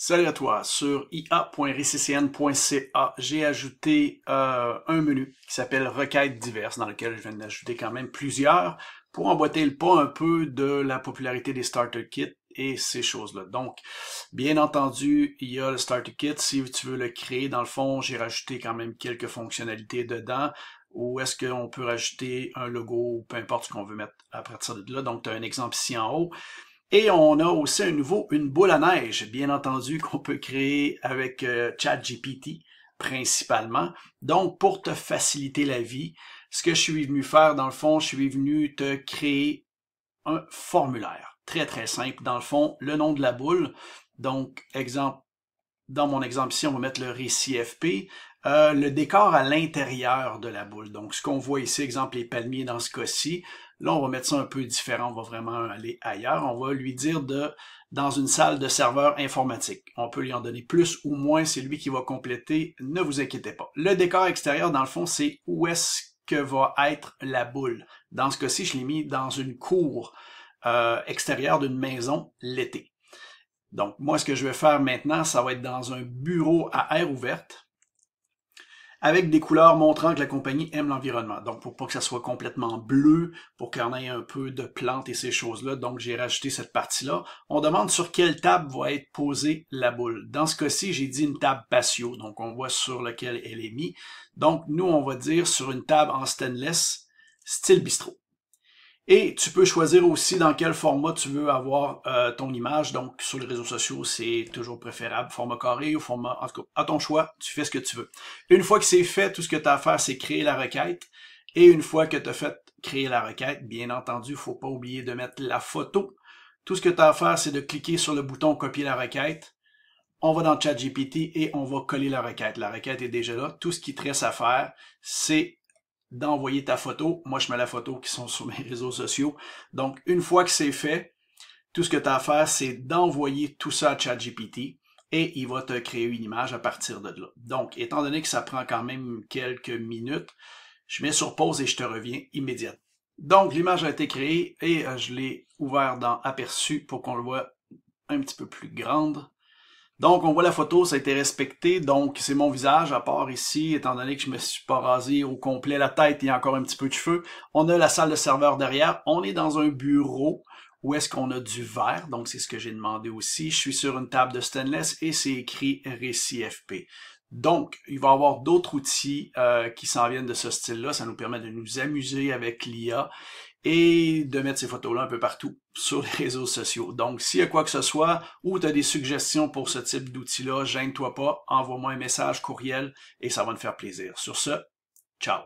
Salut à toi, sur ia.reccn.ca, j'ai ajouté un menu qui s'appelle Requêtes diverses, dans lequel je viens d'ajouter quand même plusieurs, pour emboîter le pas un peu de la popularité des Starter Kits et ces choses-là. Donc, bien entendu, il y a le Starter Kit, si tu veux le créer, dans le fond, j'ai rajouté quand même quelques fonctionnalités dedans, ou est-ce qu'on peut rajouter un logo, ou peu importe ce qu'on veut mettre à partir de là. Donc, tu as un exemple ici en haut. Et on a aussi une boule à neige, bien entendu, qu'on peut créer avec ChatGPT, principalement. Donc, pour te faciliter la vie, ce que je suis venu faire, dans le fond, je suis venu te créer un formulaire. Très, très simple. Dans le fond, le nom de la boule. Donc, exemple, dans mon exemple ici, on va mettre le récit FP. Le décor à l'intérieur de la boule. Donc, ce qu'on voit ici, exemple, les palmiers dans ce cas-ci. Là, on va mettre ça un peu différent. On va vraiment aller ailleurs. On va lui dire dans une salle de serveur informatique. On peut lui en donner plus ou moins. C'est lui qui va compléter. Ne vous inquiétez pas. Le décor extérieur, dans le fond, c'est où est-ce que va être la boule. Dans ce cas-ci, je l'ai mis dans une cour extérieure d'une maison l'été. Donc, moi, ce que je vais faire maintenant, ça va être dans un bureau à air ouverte avec des couleurs montrant que la compagnie aime l'environnement. Donc, pour pas que ça soit complètement bleu, pour qu'il y en ait un peu de plantes et ces choses-là. Donc, j'ai rajouté cette partie-là. On demande sur quelle table va être posée la boule. Dans ce cas-ci, j'ai dit une table patio. Donc, on voit sur laquelle elle est mise. Donc, nous, on va dire sur une table en stainless, style bistrot. Et tu peux choisir aussi dans quel format tu veux avoir ton image. Donc, sur les réseaux sociaux, c'est toujours préférable, format carré ou format... En tout cas, à ton choix, tu fais ce que tu veux. Une fois que c'est fait, tout ce que tu as à faire, c'est créer la requête. Et une fois que tu as fait créer la requête, bien entendu, il ne faut pas oublier de mettre la photo. Tout ce que tu as à faire, c'est de cliquer sur le bouton « Copier la requête ». On va dans ChatGPT et on va coller la requête. La requête est déjà là. Tout ce qui te reste à faire, c'est d'envoyer ta photo. Moi, je mets la photo qui sont sur mes réseaux sociaux. Donc, une fois que c'est fait, tout ce que tu as à faire, c'est d'envoyer tout ça à ChatGPT et il va te créer une image à partir de là. Donc, étant donné que ça prend quand même quelques minutes, je mets sur pause et je te reviens immédiatement. Donc, l'image a été créée et je l'ai ouvert dans Aperçu pour qu'on le voit un petit peu plus grande. Donc, on voit la photo, ça a été respecté. Donc, c'est mon visage, à part ici, étant donné que je me suis pas rasé au complet la tête, il y a encore un petit peu de cheveux. On a la salle de serveur derrière. On est dans un bureau où est-ce qu'on a du verre. Donc, c'est ce que j'ai demandé aussi. Je suis sur une table de stainless et c'est écrit récit FP. Donc, il va y avoir d'autres outils qui s'en viennent de ce style-là. Ça nous permet de nous amuser avec l'IA et de mettre ces photos-là un peu partout sur les réseaux sociaux. Donc, s'il y a quoi que ce soit, ou tu as des suggestions pour ce type d'outil-là, gêne-toi pas, envoie-moi un message, courriel, et ça va me faire plaisir. Sur ce, ciao!